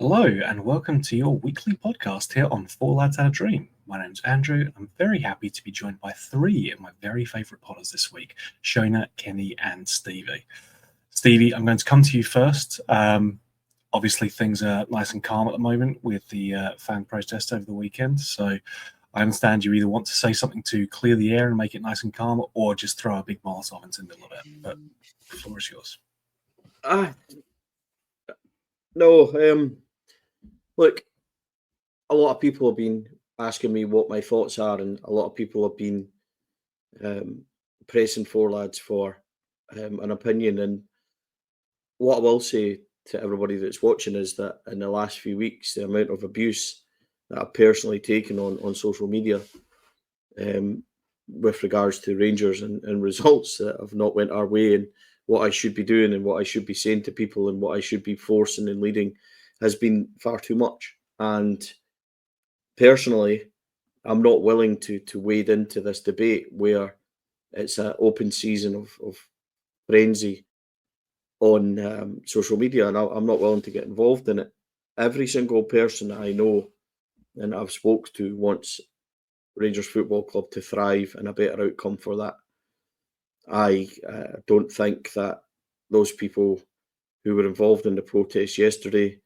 Hello and welcome to your weekly podcast here on Four Lads Had a Dream. My name's Andrew. I'm very happy to be joined by three of my very favourite podders this week, Shona, Kenny and Stevie. Stevie, I'm going to come to you first. Obviously things are nice and calm at the moment with the fan protest over the weekend, so I understand you either want to say something to clear the air and make it nice and calm or just throw a big Molotov into the middle of it, but the floor is yours. No, look, a lot of people have been asking me what my thoughts are, and a lot of people have been pressing Four Lads for an opinion. And what I will say to everybody that's watching is that in the last few weeks, the amount of abuse that I've personally taken on social media with regards to Rangers and results that have not went our way, and what I should be doing and what I should be saying to people and what I should be forcing and leading has been far too much. And personally, I'm not willing to wade into this debate where it's an open season of frenzy on social media, and I'm not willing to get involved in it. Every single person I know and I've spoke to wants Rangers Football Club to thrive and a better outcome for that. I don't think that those people who were involved in the protest yesterday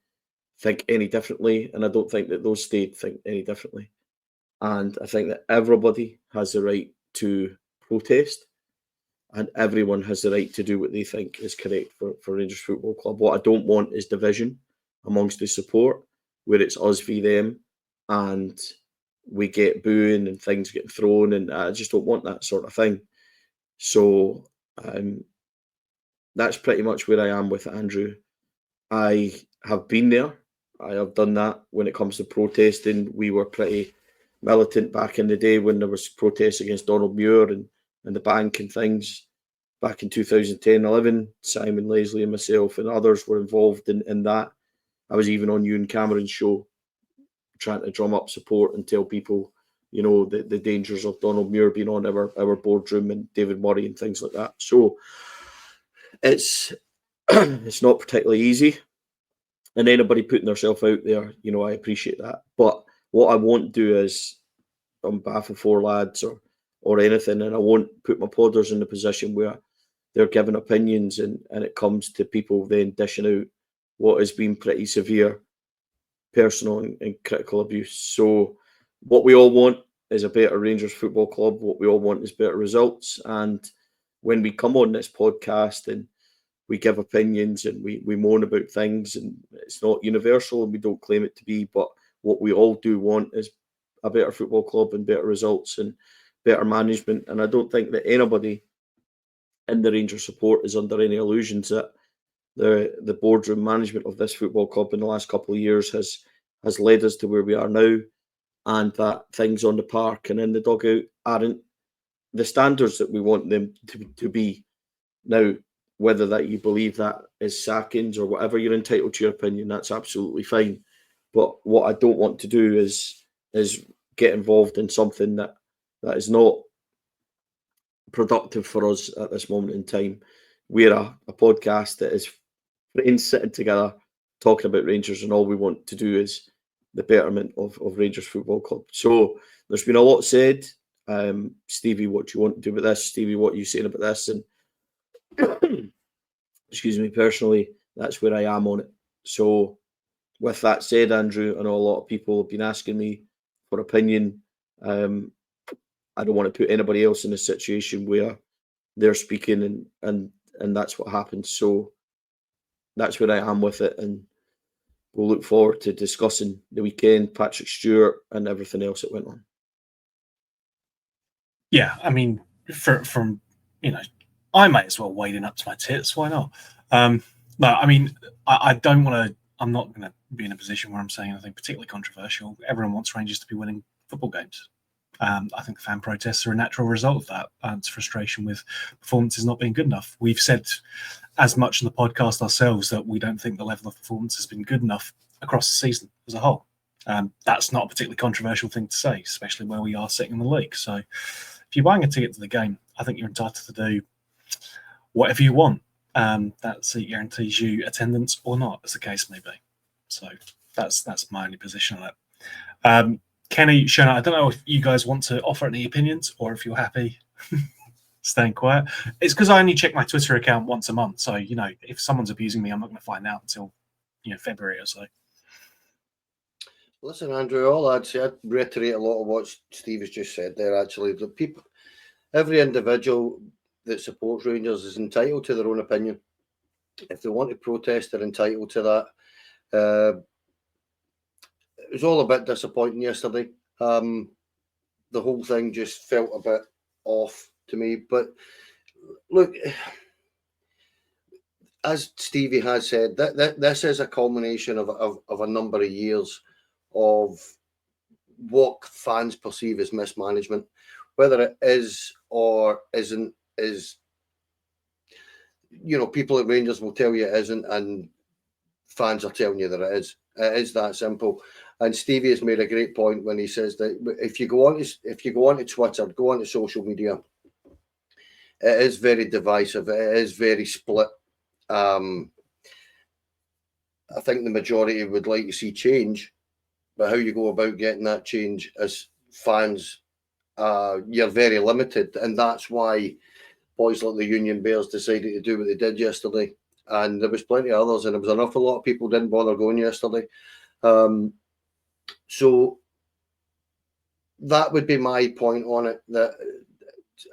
think any differently, and I don't think that those stayed think any differently. And I think that everybody has the right to protest, and everyone has the right to do what they think is correct for Rangers Football Club. What I don't want is division amongst the support, where it's us v them, and we get booing and things get thrown, and I just don't want that sort of thing. So that's pretty much where I am with Andrew. I have been there. I have done that when it comes to protesting. We were pretty militant back in the day when there was protests against Donald Muir and the bank and things. Back in 2010-11, Simon Leslie and myself and others were involved in that. I was even on Ewan Cameron's show trying to drum up support and tell people, you know, the dangers of Donald Muir being on our boardroom and David Murray and things like that. So it's it's not particularly easy. And anybody putting themselves out there, you know, I appreciate that. But what I won't do is, on behalf of Four Lads or anything, and I won't put my podders in the position where they're giving opinions and it comes to people then dishing out what has been pretty severe personal and critical abuse. So what we all want is a better Rangers Football Club. What we all want is better results. And when we come on this podcast and we give opinions and we moan about things, and it's not universal and we don't claim it to be, but what we all do want is a better football club and better results and better management. And I don't think that anybody in the Rangers support is under any illusions that the boardroom management of this football club in the last couple of years has led us to where we are now, and that things on the park and in the dugout aren't the standards that we want them to be. Now, whether that you believe that is sackings or whatever, you're entitled to your opinion. That's absolutely fine. But what I don't want to do is get involved in something that is not productive for us at this moment in time. We're a podcast that is friends sitting together talking about Rangers, and all we want to do is the betterment of Rangers Football Club. So there's been a lot said. Stevie, what do you want to do with this? Stevie, what are you saying about this? And excuse me, personally, that's where I am on it. So with that said, Andrew, I know a lot of people have been asking me for opinion. I don't want to put anybody else in a situation where they're speaking and that's what happens. So that's where I am with it, and we'll look forward to discussing the weekend, Patrick Stewart, and everything else that went on. Yeah, I mean, from you know, I might as well wade in up to my tits. Why not? No, I mean, I don't want to. I'm not going to be in a position where I'm saying anything particularly controversial. Everyone wants Rangers to be winning football games. I think the fan protests are a natural result of that. It's frustration with performances not being good enough. We've said as much in the podcast ourselves that we don't think the level of performance has been good enough across the season as a whole. That's not a particularly controversial thing to say, especially where we are sitting in the league. So if you're buying a ticket to the game, I think you're entitled to do whatever you want. That guarantees you attendance or not, as the case may be. So That's my only position on it. Kenny, Shona, I don't know if you guys want to offer any opinions or if you're happy staying quiet. It's because I only check my Twitter account once a month, so if someone's abusing me, I'm not going to find out until February or so. Listen, Andrew, all I'd say, I'd reiterate a lot of what Steve has just said there. Actually, the people, every individual that supports Rangers is entitled to their own opinion. If they want to protest, they're entitled to that. It was all a bit disappointing yesterday. The whole thing just felt a bit off to me. But look, as Stevie has said, this is a culmination of a number of years of what fans perceive as mismanagement. Whether it is or isn't is, people at Rangers will tell you it isn't, and fans are telling you that it is. It is that simple. And Stevie has made a great point when he says that if you go onto Twitter, go onto social media, it is very divisive. It is very split. I think the majority would like to see change, but how you go about getting that change as fans, you're very limited, and that's why boys like the Union Bears decided to do what they did yesterday. And there was plenty of others, and there was an awful lot of people didn't bother going yesterday. So that would be my point on it. That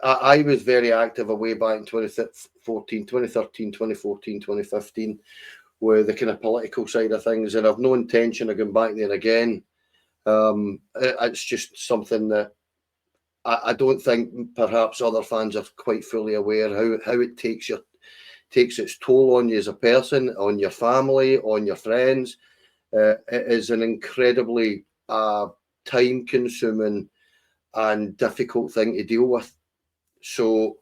I was very active away back in 2013, 2014, 2015, with the kind of political side of things, and I've no intention of going back there again. It's just something that I don't think perhaps other fans are quite fully aware how it takes its toll on you as a person, on your family, on your friends. It is an incredibly time-consuming and difficult thing to deal with. So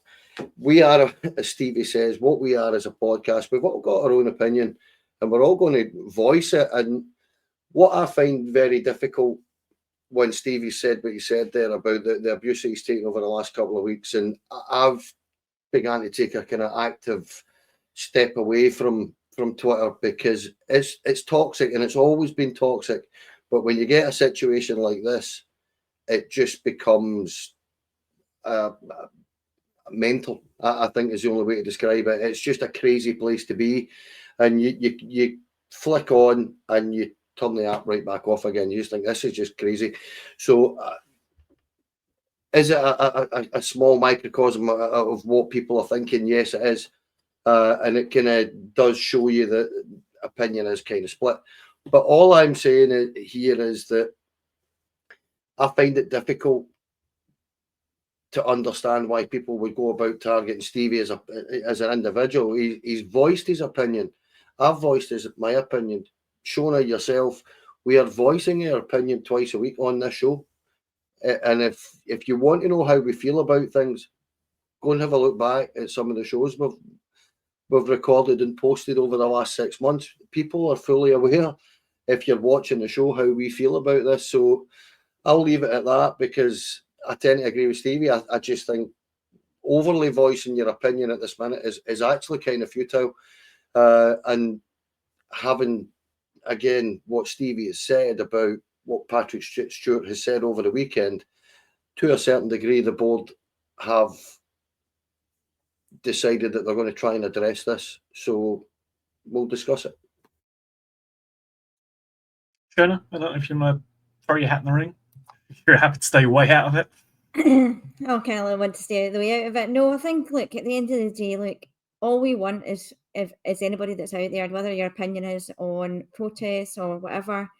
we are, as Stevie says, what we are as a podcast. We've all got our own opinion, and we're all going to voice it. And what I find very difficult when Stevie said what he said there about the abuse that he's taken over the last couple of weeks, and I've began to take a kind of active step away from Twitter because it's toxic, and it's always been toxic. But when you get a situation like this, it just becomes mental. I think is the only way to describe it. It's just a crazy place to be, and you flick on and you turn the app right back off again. You just think this is just crazy. So is it a small microcosm of what people are thinking? Yes, it is. And it kind of does show you that opinion is kind of split. But all I'm saying here is that I find it difficult to understand why people would go about targeting Stevie as an individual. He's voiced his opinion. I've voiced my opinion. Shona, yourself, we are voicing our opinion twice a week on this show. And if you want to know how we feel about things, go and have a look back at some of the shows we've recorded and posted over the last 6 months. People are fully aware, if you're watching the show, how we feel about this. So I'll leave it at that because I tend to agree with Stevie. I just think overly voicing your opinion at this minute is actually kind of futile. And having, again, what Stevie has said about what Patrick Stewart has said over the weekend, to a certain degree, the board have decided that they're going to try and address this. So we'll discuss it. Shona, I don't know if you want to throw your hat in the ring. If you're happy to stay way out of it. Okay, I want to stay the way out of it. No, I think, look, at the end of the day, like, all we want is anybody that's out there, whether your opinion is on protests or whatever,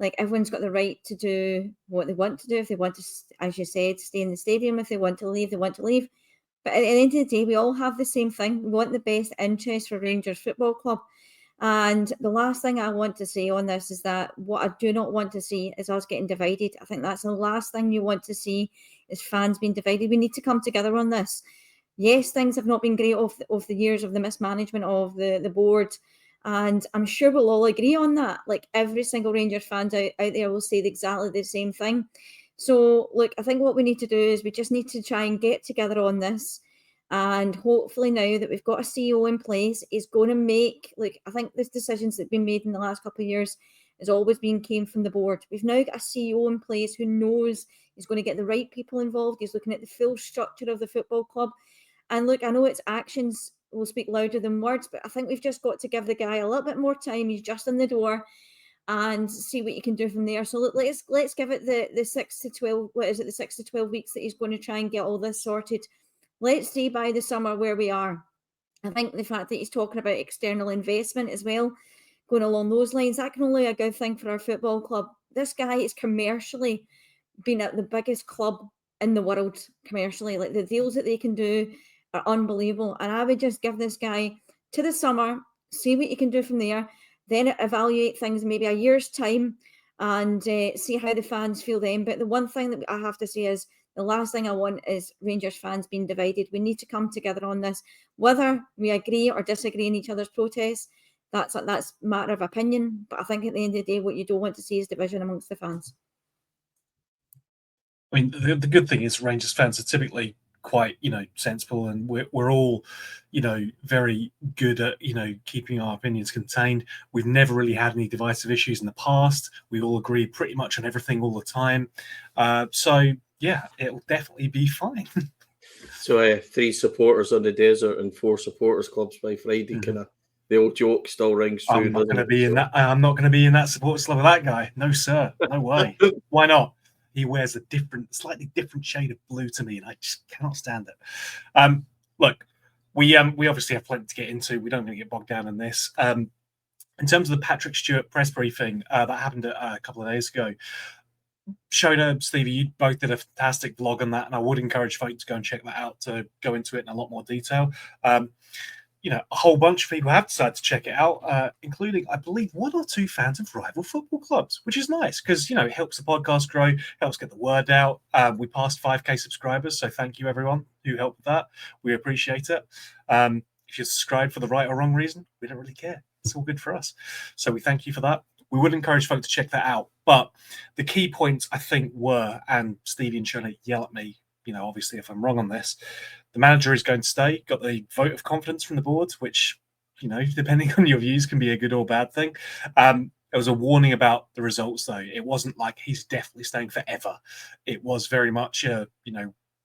like, everyone's got the right to do what they want to do. If they want to, as you said, stay in the stadium, if they want to leave, they want to leave. But at the end of the day, we all have the same thing. We want the best interest for Rangers Football Club. And the last thing I want to say on this is that what I do not want to see is us getting divided. I think that's the last thing you want to see is fans being divided. We need to come together on this. Yes, things have not been great of the years of the mismanagement of the board. And I'm sure we'll all agree on that. Like, every single Rangers fan out there will say exactly the same thing. So, look, I think what we need to do is we just need to try and get together on this. And hopefully now that we've got a CEO in place, is going to make, like, I think the decisions that have been made in the last couple of years has always came from the board. We've now got a CEO in place who knows he's going to get the right people involved. He's looking at the full structure of the football club. And look, I know it's actions will speak louder than words, but I think we've just got to give the guy a little bit more time. He's just in the door, and see what you can do from there. So look, let's give it the 6 to 12. What is it? The 6 to 12 weeks that he's going to try and get all this sorted. Let's see by the summer where we are. I think the fact that he's talking about external investment as well, going along those lines, that can only be a good thing for our football club. This guy is commercially been at the biggest club in the world commercially. Like, the deals that they can do are unbelievable. And I would just give this guy to the summer, see what you can do from there, then evaluate things maybe a year's time and see how the fans feel then. But the one thing that I have to say is the last thing I want is Rangers fans being divided. We need to come together on this, whether we agree or disagree in each other's protests. That's a matter of opinion. But I think at the end of the day, what you don't want to see is division amongst the fans. I mean, the good thing is Rangers fans are typically quite, sensible, and we're all, very good at, keeping our opinions contained. We've never really had any divisive issues in the past. We all agree pretty much on everything all the time. So yeah, it'll definitely be fine. So 3 supporters on the desert and 4 supporters clubs by Friday. Kind of the old joke still rings true. I'm not going to be in that. I'm not going to be in that support club with that guy. No, sir. No way. Why not? He wears a slightly different shade of blue to me, and I just cannot stand it. Look, we obviously have plenty to get into. We don't want to get bogged down in this. In terms of the Patrick Stewart press briefing that happened a couple of days ago, Shona, Stevie, you both did a fantastic vlog on that, and I would encourage folks to go and check that out to go into it in a lot more detail. A whole bunch of people have decided to check it out, including, I believe, 1 or 2 fans of rival football clubs, which is nice because, it helps the podcast grow, helps get the word out. We passed 5K subscribers, so thank you, everyone who helped with that. We appreciate it. If you subscribe for the right or wrong reason, we don't really care. It's all good for us. So we thank you for that. We would encourage folks to check that out. But the key points, I think, were, and Stevie and Shona yell at me, obviously, if I'm wrong on this, the manager is going to stay, got the vote of confidence from the board, which, depending on your views, can be a good or bad thing. There was a warning about the results, though. It wasn't like he's definitely staying forever. It was very much,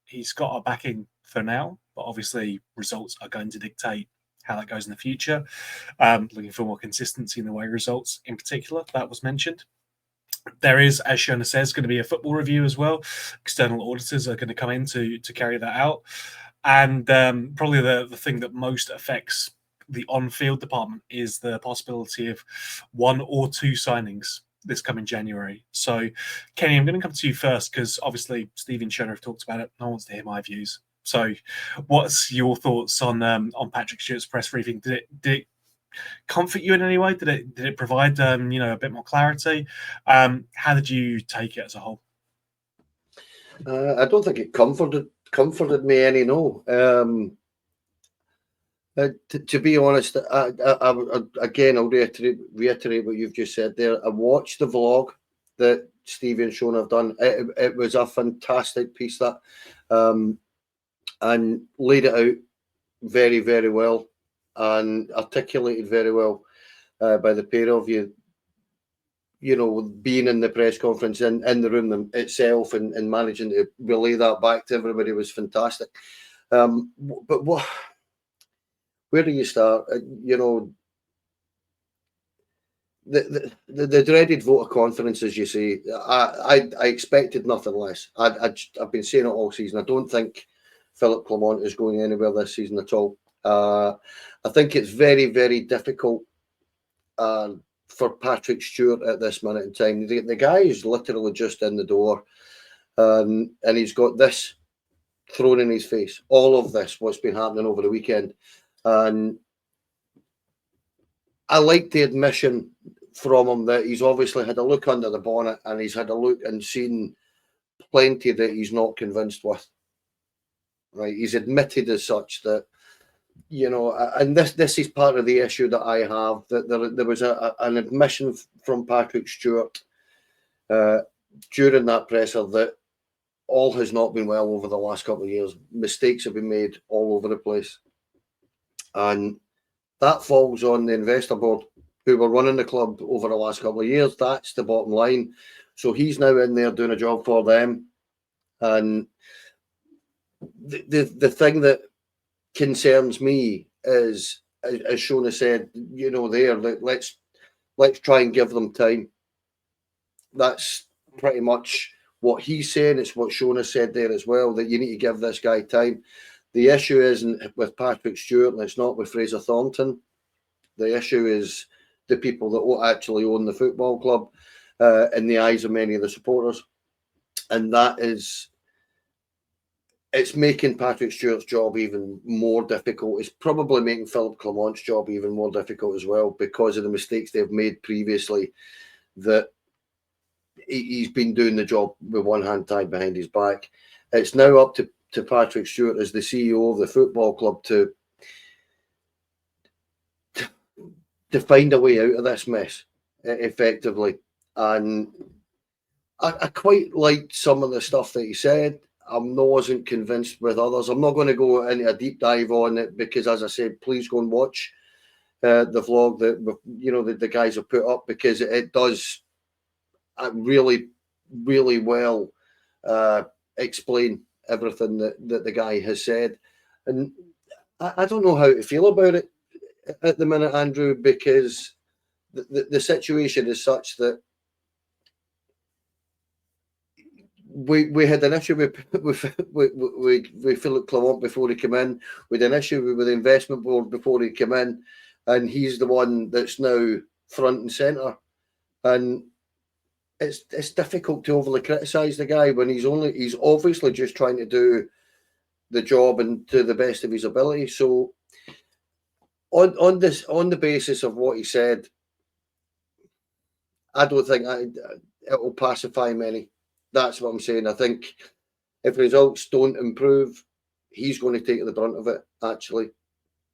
he's got our backing for now, but obviously results are going to dictate how that goes in the future. Looking for more consistency in the way results, in particular, that was mentioned. There is, as Shona says, going to be a football review as well. External auditors are going to come in to carry that out. And probably the thing that most affects the on-field department is the possibility of 1 or 2 signings this coming January. So, Kenny, I'm going to come to you first because obviously Steve and Shona have talked about it. No one wants to hear my views. So, what's your thoughts on Patrick Stewart's press briefing? Did it comfort you in any way? Did it provide a bit more clarity? How did you take it as a whole? I don't think it comforted me any. No. To be honest, I again, I'll reiterate what you've just said there. I watched the vlog that Stevie and Shona have done. It was a fantastic piece, that, and laid it out very, very well and articulated very well by the pair of you. Being in the press conference and in the room itself and managing to relay that back to everybody was fantastic. But where do you start? The dreaded vote of confidence, as you say. I expected nothing less. I've been saying it all season. I don't think Philip Clement is going anywhere this season at all. I think it's very, very difficult for Patrick Stewart at this minute in time. The guy is literally just in the door, and he's got this thrown in his face. All of this, what's been happening over the weekend. And I like the admission from him that he's obviously had a look under the bonnet and he's had a look and seen plenty that he's not convinced with. Right? He's admitted as such that, and this is part of the issue that I have, that there was an admission from Patrick Stewart during that presser that all has not been well over the last couple of years. Mistakes have been made all over the place. And that falls on the investor board, who were running the club over the last couple of years. That's the bottom line. So he's now in there doing a job for them. And the thing that concerns me is, as Shona said, let's try and give them time. That's pretty much what he's saying. It's what Shona said there as well, that you need to give this guy time. The issue isn't with Patrick Stewart, and it's not with Fraser Thornton. The issue is the people that actually own the football club in the eyes of many of the supporters. And it's making Patrick Stewart's job even more difficult. It's probably making Philip Clement's job even more difficult as well, because of the mistakes they've made previously, that he's been doing the job with one hand tied behind his back. It's now up to Patrick Stewart as the CEO of the football club to find a way out of this mess effectively. And I quite liked some of the stuff that he said. I wasn't convinced with others. I'm not going to go into a deep dive on it because, as I said, please go and watch the vlog that the guys have put up, because it does really, really well explain everything that the guy has said. And I don't know how to feel about it at the minute, Andrew, because the situation is such that we had an issue with Philip Clement before he came in. We had an issue with the investment board before he came in, and he's the one that's now front and centre. And it's difficult to overly criticise the guy when he's obviously just trying to do the job and to the best of his ability. So on the basis of what he said, I don't think it will pacify many. That's what I'm saying. I think if results don't improve, he's going to take the brunt of it, actually,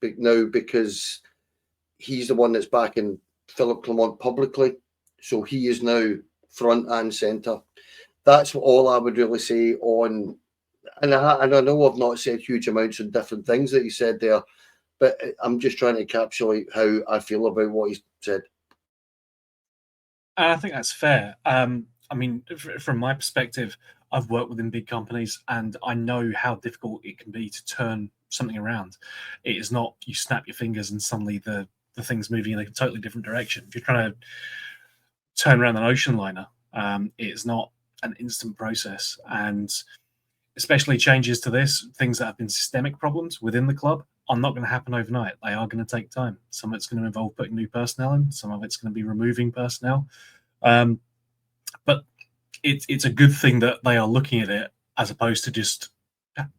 now, because he's the one that's backing Philip Clement publicly. So he is now front and centre. That's all I would really say on. And I know I've not said huge amounts of different things that he said there, but I'm just trying to encapsulate how I feel about what he said. I think that's fair. I mean, from my perspective, I've worked within big companies, and I know how difficult it can be to turn something around. It is not you snap your fingers and suddenly the thing's moving in a totally different direction. If you're trying to turn around an ocean liner, it is not an instant process. And especially changes to this, things that have been systemic problems within the club, are not going to happen overnight. They are going to take time. Some of it's going to involve putting new personnel in. Some of it's going to be removing personnel. But it's a good thing that they are looking at it, as opposed to just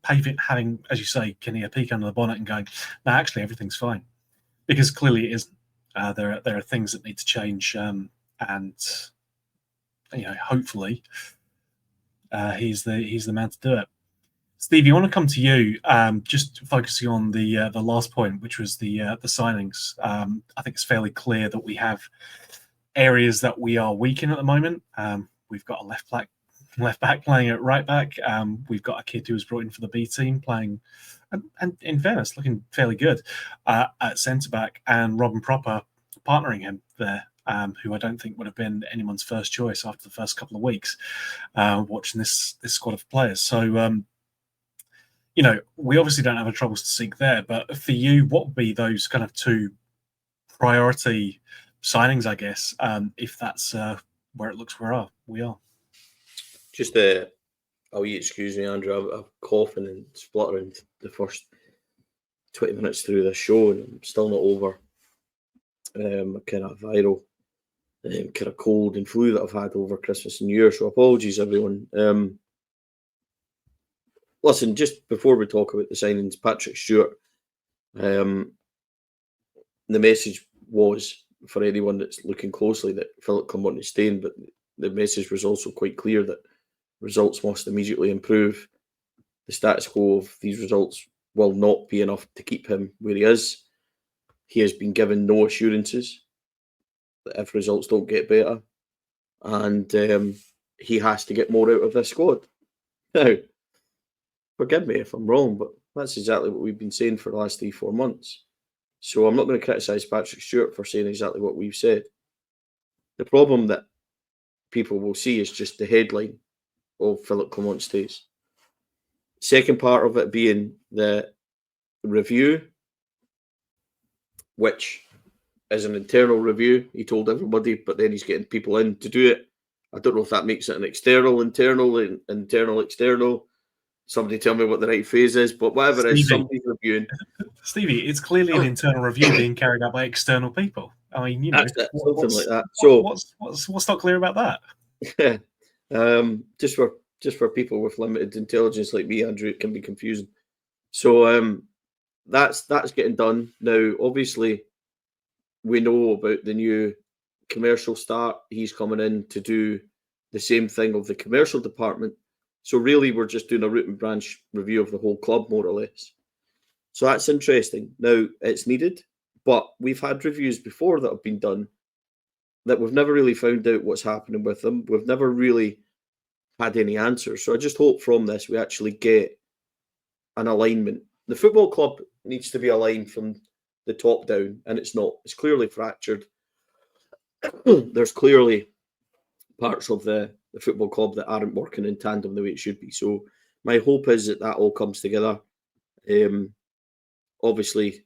having, as you say, Kenny, a peek under the bonnet and going, no, actually everything's fine, because clearly it isn't. There are things that need to change, and hopefully he's the man to do it. Steve, I want to come to you, just focusing on the last point, which was the signings. I think it's fairly clear that we have areas that we are weak in at the moment. We've got a left back playing at right back. We've got a kid who was brought in for the B team playing, and in fairness, looking fairly good at centre back, and Robin Propper partnering him there, who I don't think would have been anyone's first choice after the first couple of weeks watching this squad of players. So, we obviously don't have a troubles to seek there, but for you, what would be those kind of two priority signings, I guess, if that's where it looks we are? Just excuse me, Andrew, I'm coughing and spluttering the first 20 minutes through the show, and I'm still not over a kind of viral kind of cold and flu that I've had over Christmas and New Year, so apologies everyone. Listen, just before we talk about the signings, Patrick Stewart, the message was, for anyone that's looking closely, that Philip Clement is staying, but the message was also quite clear that results must immediately improve. The status quo of these results will not be enough to keep him where he is. He has been given no assurances that if results don't get better, and he has to get more out of this squad. Now, forgive me if I'm wrong, but that's exactly what we've been saying for the last 3-4 months. So I'm not going to criticise Patrick Stewart for saying exactly what we've said. The problem that people will see is just the headline of Philip Clement stays. Second part of it being the review, which is an internal review. He told everybody, but then he's getting people in to do it. I don't know if that makes it an external, internal, external. Somebody tell me what the right phrase is, but whatever it is, somebody's reviewing. Stevie, it's clearly an internal review being carried out by external people. I mean, you know, something like that. So what's not clear about that? Just for people with limited intelligence like me, Andrew, it can be confusing. So that's getting done now. Obviously, we know about the new commercial start. He's coming in to do the same thing of the commercial department. So really, we're just doing a root and branch review of the whole club, more or less. So that's interesting. Now, it's needed, but we've had reviews before that have been done that we've never really found out what's happening with them. We've never really had any answers. So I just hope from this we actually get an alignment. The football club needs to be aligned from the top down, and it's not. It's clearly fractured. There's clearly parts of the football club that aren't working in tandem the way it should be. So my hope is that all comes together. Obviously,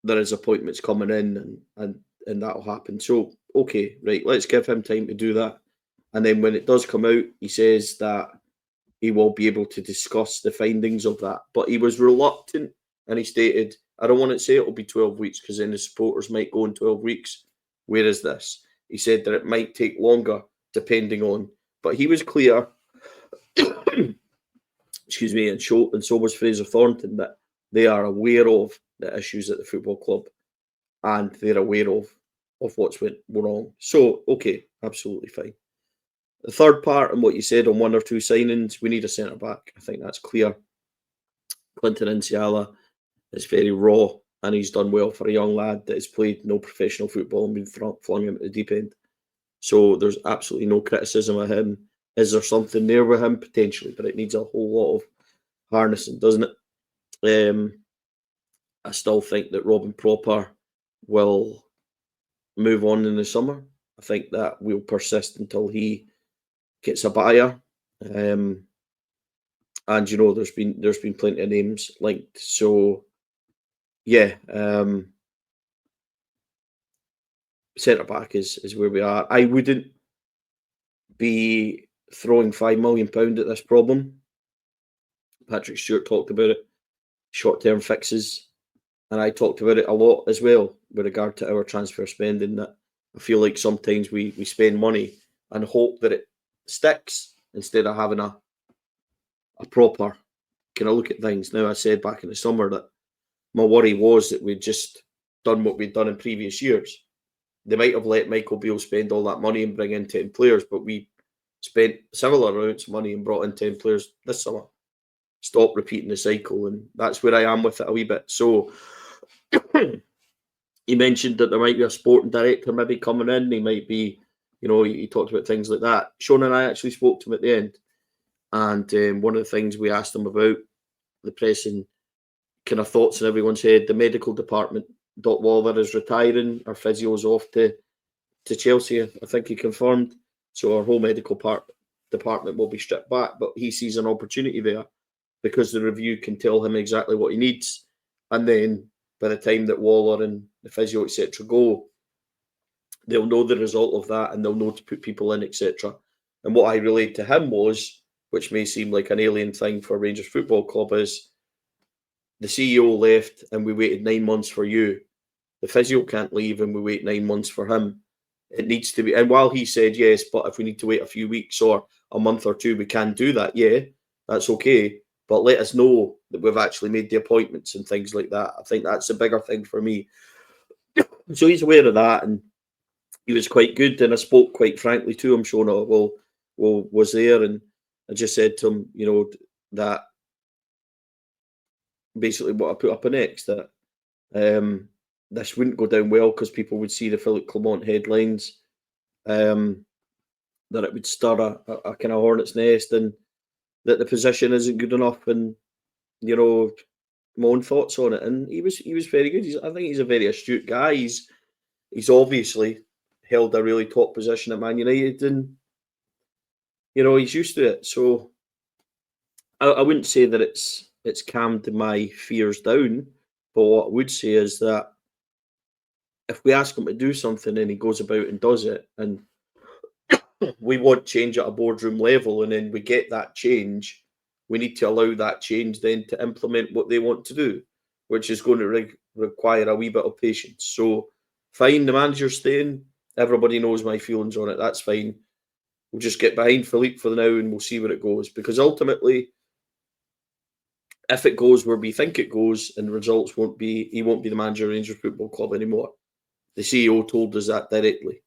there is appointments coming in, and that'll happen. So okay, right, let's give him time to do that. And then when it does come out, he says that he will be able to discuss the findings of that. But he was reluctant, and he stated, I don't want to say it will be 12 weeks because then the supporters might go in 12 weeks. Where is this? He said that it might take longer depending on, but he was clear, excuse me, and so was Fraser Thornton, that they are aware of the issues at the football club and they're aware of what's went wrong. So, okay, absolutely fine. The third part and what you said on one or two signings, we need a centre-back. I think that's clear. Clinton Inciala is very raw, and he's done well for a young lad that has played no professional football and been flung into the deep end. So there's absolutely no criticism of him. Is there something there with him? Potentially, but it needs a whole lot of harnessing, doesn't it? I still think that Robin Proper will move on in the summer. I think that will persist until he gets a buyer. And you know, there's been plenty of names linked. So yeah, centre back is where we are. I wouldn't be throwing £5 million at this problem. Patrick Stewart talked about it, short-term fixes, and I talked about it a lot as well with regard to our transfer spending. That I feel like sometimes we spend money and hope that it sticks instead of having a proper kind of look at things. Now, I said back in the summer that my worry was that we'd just done what we'd done in previous years. They might have let Michael Beale spend all that money and bring in 10 players, but we spent similar amounts of money and brought in 10 players this summer. Stop repeating the cycle, and that's where I am with it a wee bit. So he mentioned that there might be a sporting director maybe coming in. He might be, you know, he talked about things like that. Shona and I actually spoke to him at the end, and one of the things we asked him about, the pressing kind of thoughts in everyone's head, the medical department. Doc Waller is retiring. Our physio's off to Chelsea. I think he confirmed. So our whole medical department will be stripped back. But he sees an opportunity there because the review can tell him exactly what he needs. And then by the time that Waller and the physio, etc., go, they'll know the result of that and they'll know to put people in, etc. And what I relayed to him was, which may seem like an alien thing for Rangers Football Club, is the CEO left and we waited 9 months for you. The physio can't leave and we wait 9 months for him. It needs to be. And while he said yes, but if we need to wait a few weeks or a month or two, we can do that. Yeah, that's okay. But let us know that we've actually made the appointments and things like that. I think that's a bigger thing for me. So he's aware of that, and he was quite good. And I spoke quite frankly to him, Shona, was there, and I just said to him, you know, that basically what I put up next, that this wouldn't go down well because people would see the Philip Clement headlines, that it would stir a kind of hornet's nest, and that the position isn't good enough, and you know, my own thoughts on it, and he was very good. I think he's a very astute guy. He's obviously held a really top position at Man United, and he's used to it. So I wouldn't say that it's calmed my fears down, but what I would say is that if we ask him to do something and he goes about and does it, and we want change at a boardroom level, and then we get that change, we need to allow that change then to implement what they want to do, which is going to require a wee bit of patience. So fine, the manager's staying. Everybody knows my feelings on it. That's fine. We'll just get behind Philippe for now and we'll see where it goes. Because ultimately, if it goes where we think it goes and the results he won't be the manager of Rangers Football Club anymore. The CEO told us that directly.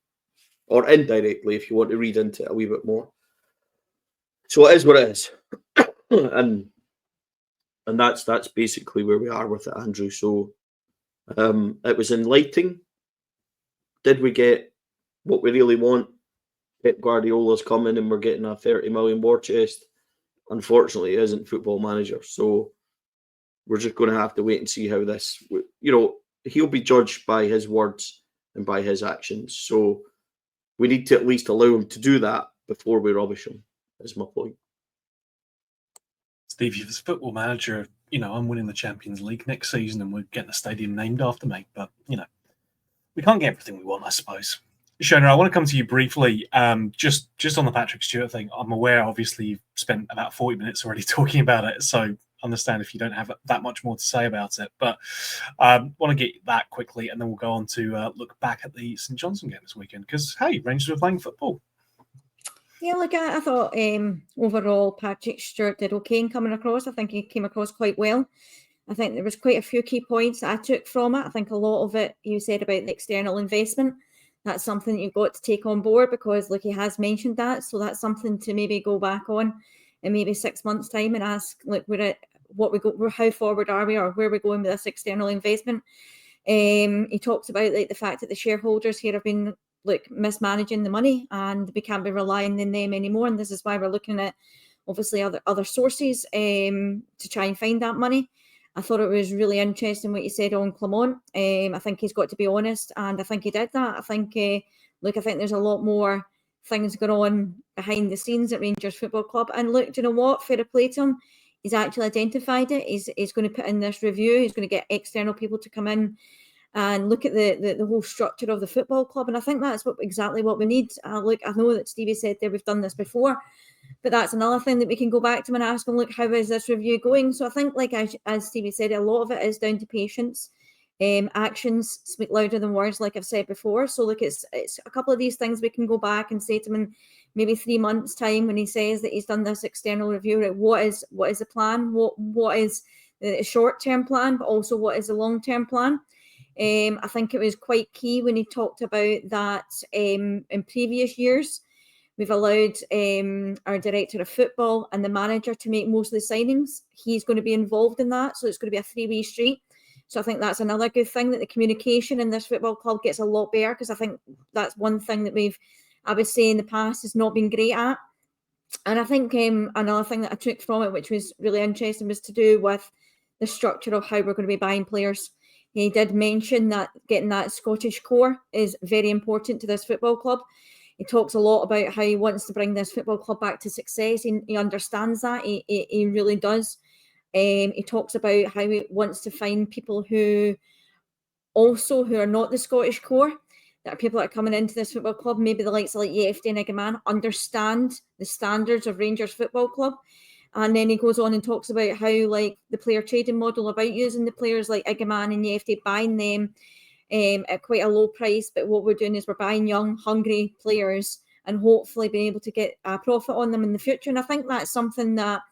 Or indirectly, if you want to read into it a wee bit more. So it is what it is. and that's basically where we are with it, Andrew. So it was enlightening. Did we get what we really want? Pep Guardiola's coming and we're getting a 30 million war chest. Unfortunately, it isn't Football Manager. So we're just going to have to wait and see how this, he'll be judged by his words and by his actions. So we need to at least allow him to do that before we rubbish him, is my point. Steve, if it's Football Manager, I'm winning the Champions League next season and we're getting a stadium named after me. But, we can't get everything we want, I suppose. Shona, I want to come to you briefly, just on the Patrick Stewart thing. I'm aware, obviously, you've spent about 40 minutes already talking about it, so understand if you don't have that much more to say about it. But I want to get that quickly, and then we'll go on to look back at the St Johnstone game this weekend, because, hey, Rangers were playing football. Yeah, look, I thought overall Patrick Stewart did okay in coming across. I think he came across quite well. I think there was quite a few key points that I took from it. I think a lot of it you said about the external investment. That's something that you've got to take on board because, he has mentioned that. So that's something to maybe go back on in maybe 6 months' time and ask, how forward are we or where we're going with this external investment. He talks about the fact that the shareholders here have been mismanaging the money and we can't be relying on them anymore. And this is why we're looking at obviously other sources to try and find that money. I thought it was really interesting what you said on Clement. I think he's got to be honest, and I think he did that. I think, I think there's a lot more things going on behind the scenes at Rangers Football Club. And look, do you know what? Fair play to him. He's actually identified it. He's going to put in this review. He's going to get external people to come in and look at the whole structure of the football club. And I think that's exactly what we need. I know that Stevie said there we've done this before, but that's another thing that we can go back to him and ask him, how is this review going? So I think, as Stevie said, a lot of it is down to patience. Actions speak louder than words, like I've said before. So it's a couple of these things we can go back and say to him in maybe 3 months' time when he says that he's done this external review. Right? What is the plan? What is the short-term plan, but also what is the long-term plan? I think it was quite key when he talked about that in previous years. We've allowed our director of football and the manager to make most of the signings. He's going to be involved in that. So it's going to be a three-way street. So I think that's another good thing, that the communication in this football club gets a lot better, because I think that's one thing that I would say in the past has not been great at. And I think another thing that I took from it, which was really interesting, was to do with the structure of how we're going to be buying players. He did mention that getting that Scottish core is very important to this football club. He talks a lot about how he wants to bring this football club back to success. He understands that. He really does. He talks about how he wants to find people who are not the Scottish core, that are people that are coming into this football club, maybe the likes of Yefty and Igaman, understand the standards of Rangers Football Club. And then he goes on and talks about how the player trading model, about using the players like Igaman and Yefty, buying them at quite a low price. But what we're doing is we're buying young, hungry players and hopefully being able to get a profit on them in the future. And I think that's something that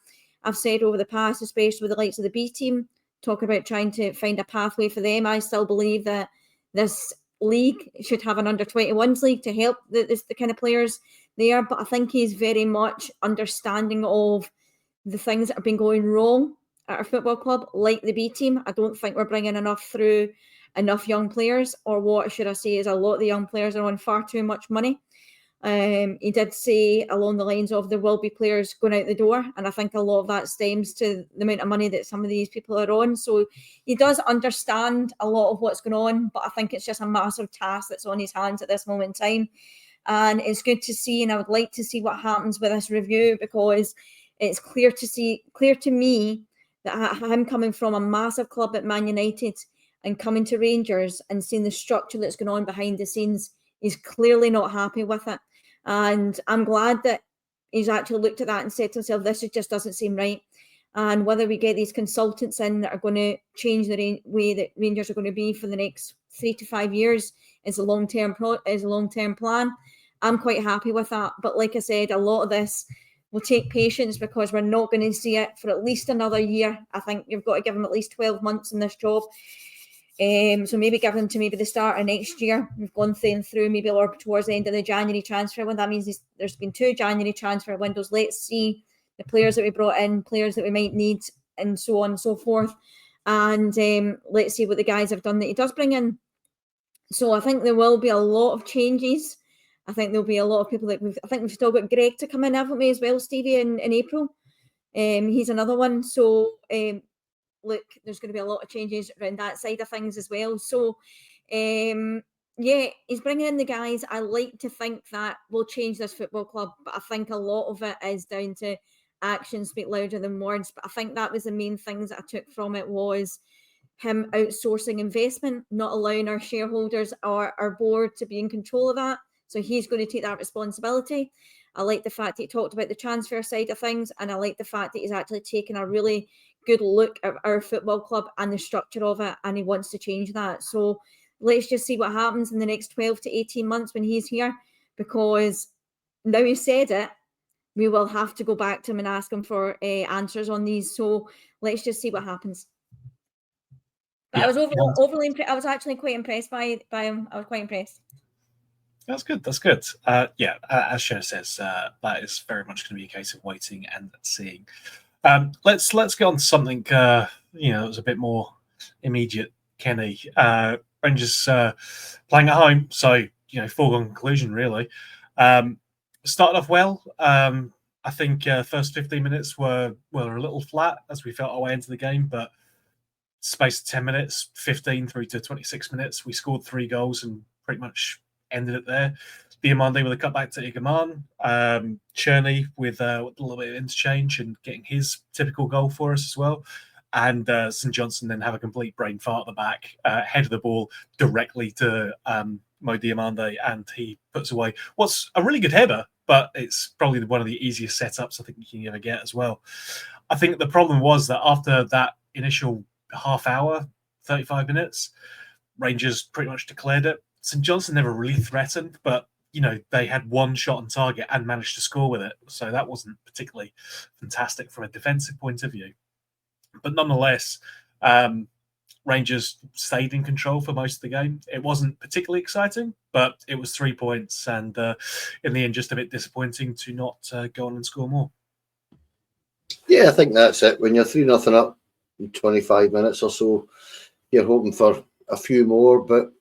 I've said over the past, especially with the likes of the B team, talking about trying to find a pathway for them. I still believe that this league should have an under-21s league to help the kind of players there. But I think he's very much understanding of the things that have been going wrong at our football club, like the B team. I don't think we're bringing enough young players, or what should I say is a lot of the young players are on far too much money. He did say along the lines of there will be players going out the door, and I think a lot of that stems to the amount of money that some of these people are on. So he does understand a lot of what's going on, but I think it's just a massive task that's on his hands at this moment in time. And it's good to see, and I would like to see what happens with this review, because it's clear to me that him coming from a massive club at Man United and coming to Rangers and seeing the structure that's going on behind the scenes, he's clearly not happy with it. And I'm glad that he's actually looked at that and said to himself, this just doesn't seem right. And whether we get these consultants in that are going to change the way that Rangers are going to be for the next 3 to 5 years is a long-term plan. I'm quite happy with that. But like I said, a lot of this will take patience, because we're not going to see it for at least another year. I think you've got to give him at least 12 months in this job. So maybe give them to maybe the start of next year. We've gone through maybe or towards the end of the January transfer window. That means there's been 2 January transfer windows. Let's see the players that we brought in, players that we might need, and so on and so forth. And let's see what the guys have done that he does bring in. So I think there will be a lot of changes. I think there'll be a lot of people that I think we've still got Greg to come in, haven't we, as well, Stevie, in April. He's another one. So look, there's going to be a lot of changes around that side of things as well. So, yeah, he's bringing in the guys. I like to think that will change this football club, but I think a lot of it is down to actions speak louder than words. But I think that was the main things that I took from it, was him outsourcing investment, not allowing our shareholders or our board to be in control of that. So he's going to take that responsibility. I like the fact that he talked about the transfer side of things, and I like the fact that he's actually taken a really good look at our football club and the structure of it, and he wants to change that. So let's just see what happens in the next 12 to 18 months when he's here, because now he's said it, we will have to go back to him and ask him for answers on these. So let's just see what happens. But yeah, I was overly impressed. I was actually quite impressed by him. I was quite impressed. That's good. That's good. Yeah, as Shona says, that is very much going to be a case of waiting and seeing. Let's get on to something that was a bit more immediate. Kenny, Rangers playing at home, so foregone conclusion really. Started off well. I think first 15 minutes were a little flat as we felt our way into the game, but space of 10 minutes, 15 through to 26 minutes, we scored 3 goals and pretty much ended it there. Diamande with a cutback to Igaman, Cherney with a little bit of interchange and getting his typical goal for us as well. And St Johnstone then have a complete brain fart at the back, head of the ball directly to Mo Diamande, and he puts away what's a really good header, but it's probably one of the easiest setups I think you can ever get as well. I think the problem was that after that initial half hour, 35 minutes, Rangers pretty much declared it. St Johnstone never really threatened, but they had 1 shot on target and managed to score with it. So that wasn't particularly fantastic from a defensive point of view. But nonetheless, Rangers stayed in control for most of the game. It wasn't particularly exciting, but it was 3 points, and in the end, just a bit disappointing to not go on and score more. Yeah, I think that's it. When you're 3-0 up in 25 minutes or so, you're hoping for a few more, but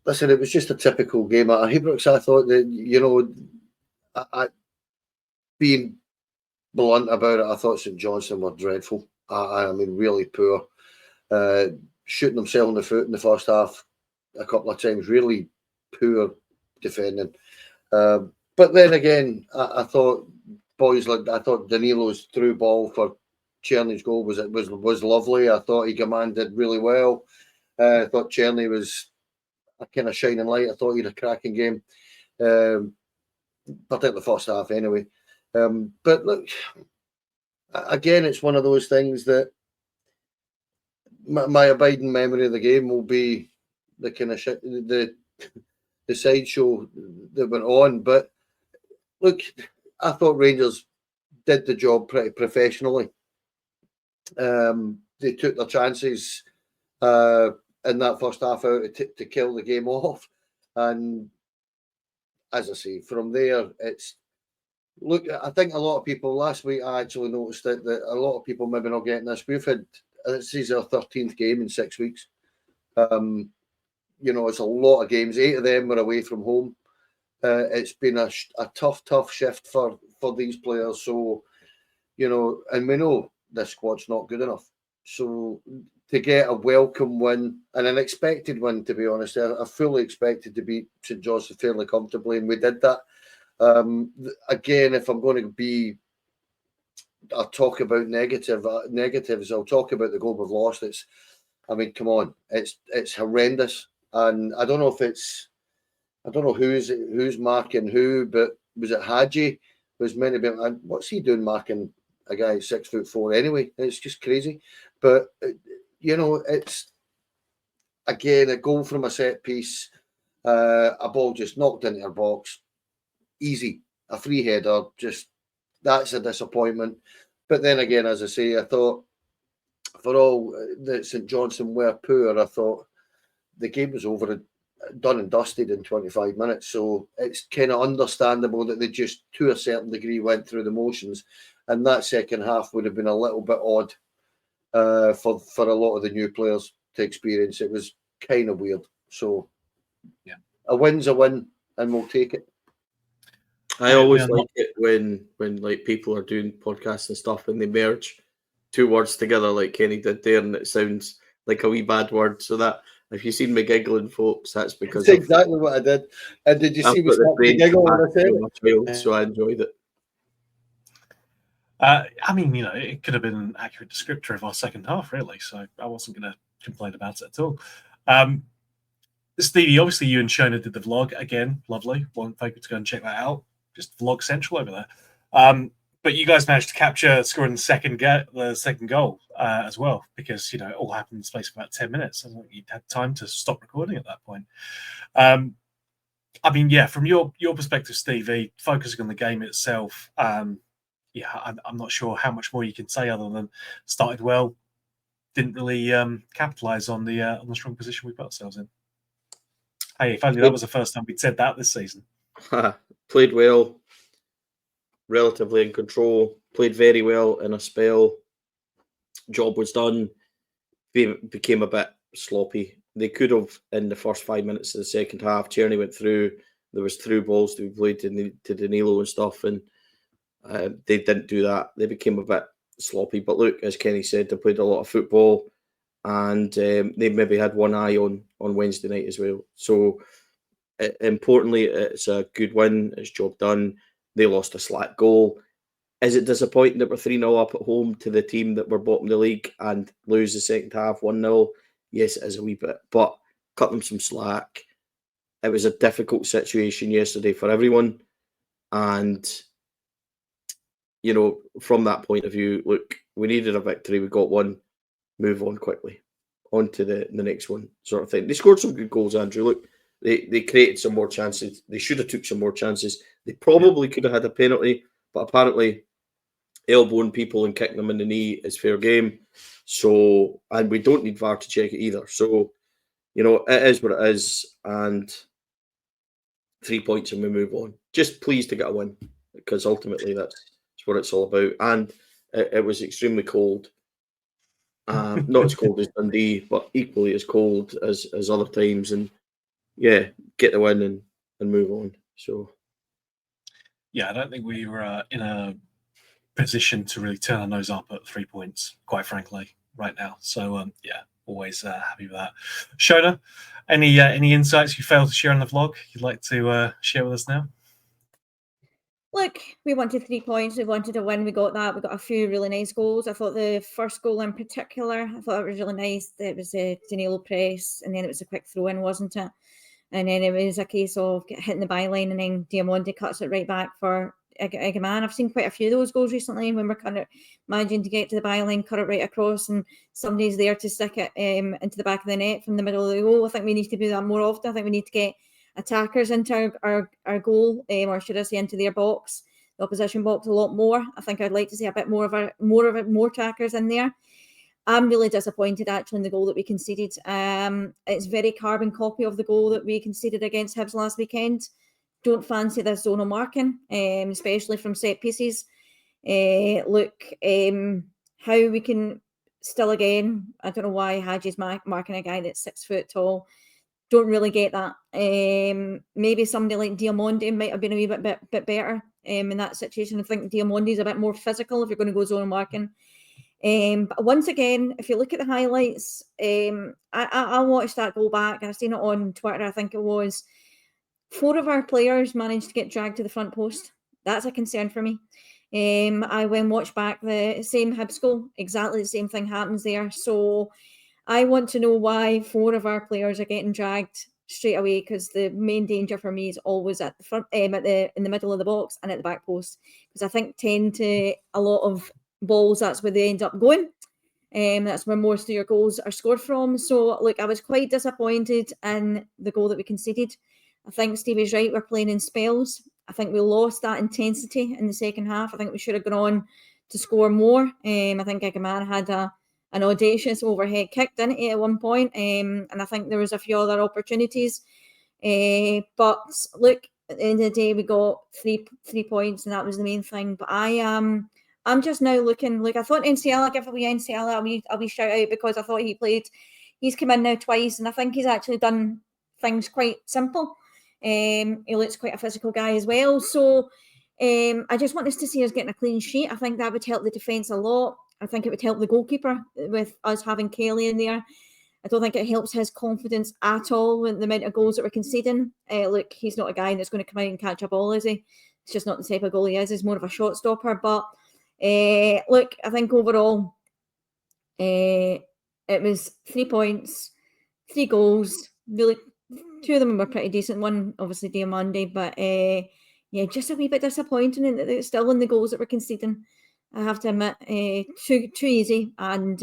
listen, it was just a typical game at Ibrox. I thought that, being blunt about it, I thought St Johnstone were dreadful. I mean, really poor. Shooting themselves in the foot in the first half a couple of times. Really poor defending. But then again, I thought Danilo's through ball for Cherney's goal was lovely. I thought Igaman did really well. I thought Cherney was a kind of shining light. I thought he had a cracking game, particularly the first half anyway. But look, again, it's one of those things that my abiding memory of the game will be the kind of the sideshow that went on. But look, I thought Rangers did the job pretty professionally. They took their chances in that first half out to kill the game off. And as I say, from there, look, I think a lot of people, last week I actually noticed that a lot of people maybe not getting this. This is our 13th game in 6 weeks. It's a lot of games. 8 of them were away from home. It's been a tough shift for these players. So, and we know this squad's not good enough. So to get a welcome win and an expected win, to be honest, I fully expected to beat St Johnstone fairly comfortably, and we did that. Again, if I'm going to I'll talk about negatives. I'll talk about the goal we've lost. Come on, it's horrendous, and I don't know who's marking who, but was it Hadji? Was meant to be. What's he doing marking a guy 6'4" anyway? It's just crazy. But it's again a goal from a set piece, a ball just knocked into our box, easy, a free header. Just that's a disappointment. But then again, as I say, I thought for all that St Johnstone were poor, I thought the game was over, done and dusted in 25 minutes. So it's kind of understandable that they just, to a certain degree, went through the motions. And that second half would have been a little bit odd for a lot of the new players to experience. It was kind of weird. So yeah, a win's a win, and we'll take it. I always like it when like people are doing podcasts and stuff and they merge two words together like Kenny did there, and it sounds like a wee bad word. So that if you've seen me giggling, folks, that's because that's exactly what I did. And did you see me start to giggle when I said it? So I enjoyed it. It could have been an accurate descriptor of our second half, really. So I wasn't going to complain about it at all. Stevie, obviously you and Shona did the vlog again. Lovely. Want people to go and check that out. Just Vlog Central over there. But you guys managed to capture scoring the second goal as well, because it all happened in the space of about 10 minutes. I don't think you'd had time to stop recording at that point. From your perspective, Stevie, focusing on the game itself, I'm not sure how much more you can say other than started well, didn't really capitalise on the strong position we put ourselves in. Hey, if only that was the first time we'd said that this season. Played well, relatively in control, played very well in a spell. Job was done, became a bit sloppy. They could have, in the first 5 minutes of the second half, Tierney went through, there was through balls to be played to Danilo and stuff, and they didn't do that. They became a bit sloppy. But look, as Kenny said, they played a lot of football, and they maybe had one eye on Wednesday night as well. So importantly, it's a good win. It's job done. They lost a slack goal. Is it disappointing that we're 3-0 up at home to the team that were bottom of the league and lose the second half 1-0? Yes, it is a wee bit, but cut them some slack. It was a difficult situation yesterday for everyone. And, from that point of view, look, we needed a victory. We got one. Move on quickly. On to the next one, sort of thing. They scored some good goals, Andrew. Look, they created some more chances. They should have took some more chances. They probably could have had a penalty, but apparently elbowing people and kicking them in the knee is fair game. So, and we don't need VAR to check it either. So, it is what it is. And 3 points and we move on. Just pleased to get a win, because ultimately that's what it's all about. And it was extremely cold. Not as cold as Dundee, but equally as cold as other times. And yeah, get the win and move on. So yeah, I don't think we were in a position to really turn our nose up at 3 points, quite frankly, right now. So always happy with that. Shona, any insights you failed to share on the vlog you'd like to share with us now? Look, we wanted 3 points. We wanted a win. We got that. We got a few really nice goals. I thought the first goal in particular, I thought it was really nice. It was a Danilo press, and then it was a quick throw-in, wasn't it? And then it was a case of hitting the byline, and then Diamonde cuts it right back for Egeman. I've seen quite a few of those goals recently when we're kind of managing to get to the byline, cut it right across, and somebody's there to stick it into the back of the net from the middle of the goal. I think we need to do that more often. I think we need to get attackers into our goal, or should I say into their box, the opposition box, a lot more. I think I'd like to see a bit more attackers in there. I'm really disappointed actually in the goal that we conceded. It's very carbon copy of the goal that we conceded against Hibs last weekend. Don't fancy this zonal marking, especially from set pieces. How we can still again, I don't know why Hadji's marking a guy that's 6 foot tall. don't really get that. Maybe somebody like Diamondi might have been a wee bit better in that situation. I think Diamondi's a bit more physical if you're going to go zone marking. But once again, if you look at the highlights, I watched that goal back and I've seen it on Twitter. I think it was 4 of our players managed to get dragged to the front post. That's a concern for me. I went and watched back the same Hibs goal. Exactly the same thing happens there. So I want to know why 4 of our players are getting dragged straight away, because the main danger for me is always at the front, in the middle of the box and at the back post, because I think tend to a lot of balls, that's where they end up going. That's where most of your goals are scored from. So look, I was quite disappointed in the goal that we conceded. I think Stevie's right, we're playing in spells. I think we lost that intensity in the second half. I think we should have gone on to score more. I think Gigaman had an audacious overhead kick, didn't he, at one point? And I think there was a few other opportunities. But look, at the end of the day, we got three points, and that was the main thing. But I'm just now looking. Like, I thought NCL, I'd give away NCL a wee shout out, because I thought he's come in now twice, and I think he's actually done things quite simple. He looks quite a physical guy as well. So I just want us to see us getting a clean sheet. I think that would help the defence a lot. I think it would help the goalkeeper with us having Kelly in there. I don't think it helps his confidence at all with the amount of goals that we're conceding. Look, he's not a guy that's going to come out and catch a ball, is he? It's just not the type of goal he is. He's more of a shot stopper. But look, I think overall it was 3 points, 3 goals. Really, 2 of them were pretty decent. One, obviously, Diamandi. But yeah, just a wee bit disappointing in that it's still in the goals that we're conceding. I have to admit, too easy, and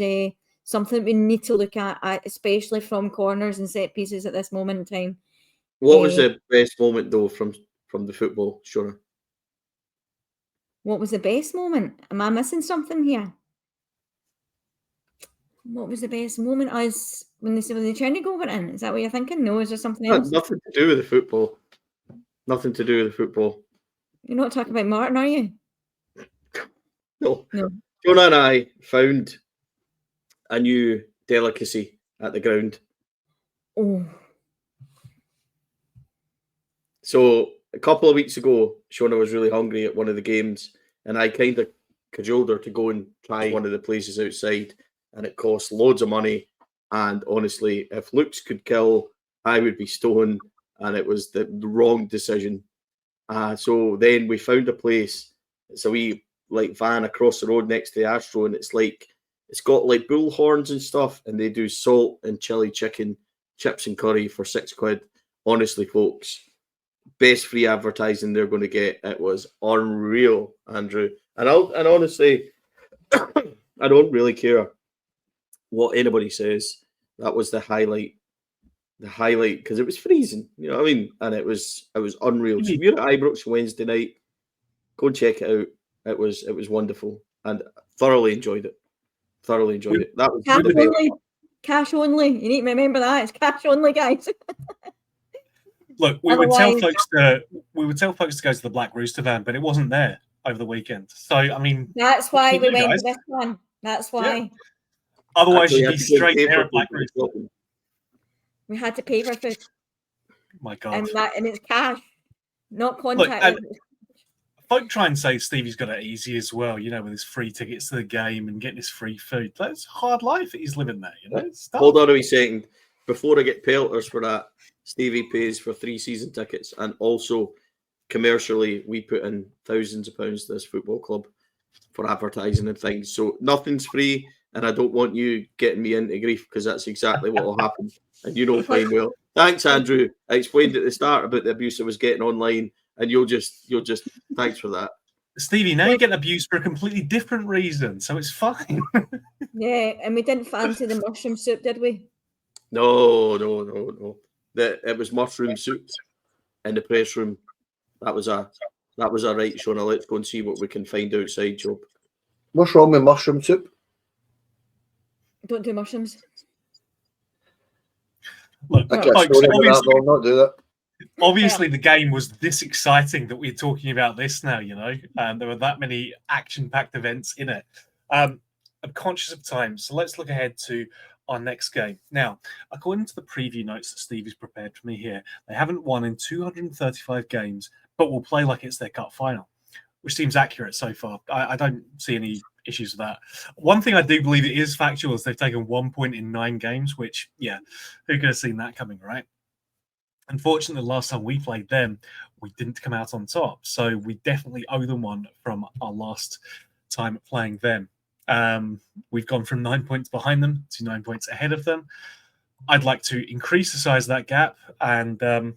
something we need to look at, especially from corners and set pieces at this moment in time. What was the best moment, though, from the football, Shona? What was the best moment? Am I missing something here? What was the best moment? Us when the Chinese goal went in? Is that what you're thinking? No, is there something else? Nothing to do with the football. Nothing to do with the football. You're not talking about Martin, are you? No. No. Shona and I found a new delicacy at the ground. Oh. So a couple of weeks ago, Shona was really hungry at one of the games, and I kind of cajoled her to go and try one of the places outside, and it cost loads of money. And honestly, if looks could kill, I would be stoned, and it was the wrong decision. So then we found a place. It's a wee van across the road next to the Astro, and it's got like bull horns and stuff, and they do salt and chili chicken, chips and curry for £6. Honestly, folks, best free advertising they're going to get. It was unreal, Andrew. And honestly, I don't really care what anybody says. That was the highlight. The highlight, because it was freezing, you know what I mean? And it was unreal. So we're at Ibrox Wednesday night. Go and check it out. It was wonderful, and thoroughly enjoyed it. That was cash only. Cash only. You need to remember that. It's cash only, guys. Look, we would tell folks to go to the Black Rooster van, but it wasn't there over the weekend. So I mean, that's why we went to this one. That's why. Yeah. Otherwise, you'd be straight there at Black Rooster. We had to pay for food. My God. And it's cash, not contact. Folk try and say Stevie's got it easy as well, you know, with his free tickets to the game and getting his free food. That's a hard life that he's living there, you know. Hold on a wee second. Before I get pelters for that, Stevie pays for 3 season tickets, and also commercially we put in thousands of pounds to this football club for advertising and things. So nothing's free, and I don't want you getting me into grief, because that's exactly what will happen. And you know fine well. Thanks, Andrew. I explained at the start about the abuse I was getting online, and you'll just thanks for that. Stevie, now you're getting abused for a completely different reason, so it's fine. Yeah, and we didn't fancy the mushroom soup, did we? No. It was mushroom soup in the press room. That was a right, Shona. Let's go and see what we can find outside, Job. What's wrong with mushroom soup? Don't do mushrooms. Look, folks, I'll not do that. Obviously, the game was this exciting that we're talking about this now, you know, and there were that many action-packed events in it. I'm conscious of time, so let's look ahead to our next game. Now, according to the preview notes that Stevie's prepared for me here, they haven't won in 235 games, but will play like it's their cup final, which seems accurate so far. I don't see any issues with that. One thing I do believe it is factual is they've taken 1 point in 9 games, which, yeah, who could have seen that coming, right? Unfortunately, the last time we played them, we didn't come out on top. So we definitely owe them one from our last time playing them. We've gone from 9 points behind them to 9 points ahead of them. I'd like to increase the size of that gap. And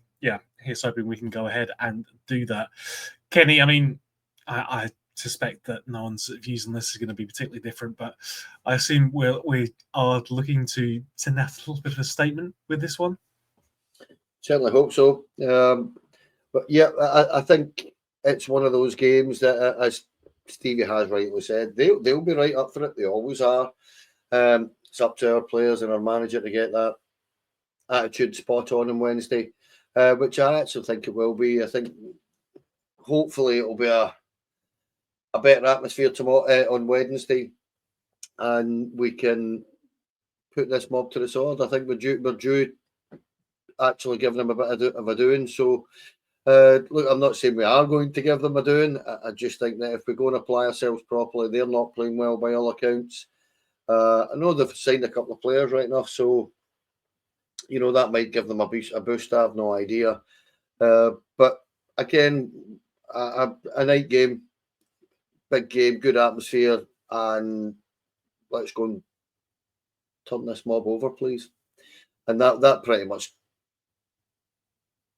here's hoping we can go ahead and do that. Kenny, I mean, I suspect that no one's views on this is going to be particularly different, but I assume we are looking to send out a little bit of a statement with this one. Certainly hope so. But yeah, I think it's one of those games that, as Stevie has rightly said, they'll be right up for it. They always are. It's up to our players and our manager to get that attitude spot on Wednesday, which I actually think it will be. I think hopefully it'll be a better atmosphere tomorrow on Wednesday, and we can put this mob to the sword. I think we're due actually giving them a bit of a doing. So, look, I'm not saying we are going to give them a doing. I just think that if we go and apply ourselves properly, they're not playing well by all accounts. I know they've signed a couple of players right enough, so that might give them a boost. I have no idea. But again, a night game, big game, good atmosphere, and let's go and turn this mob over, please. And that pretty much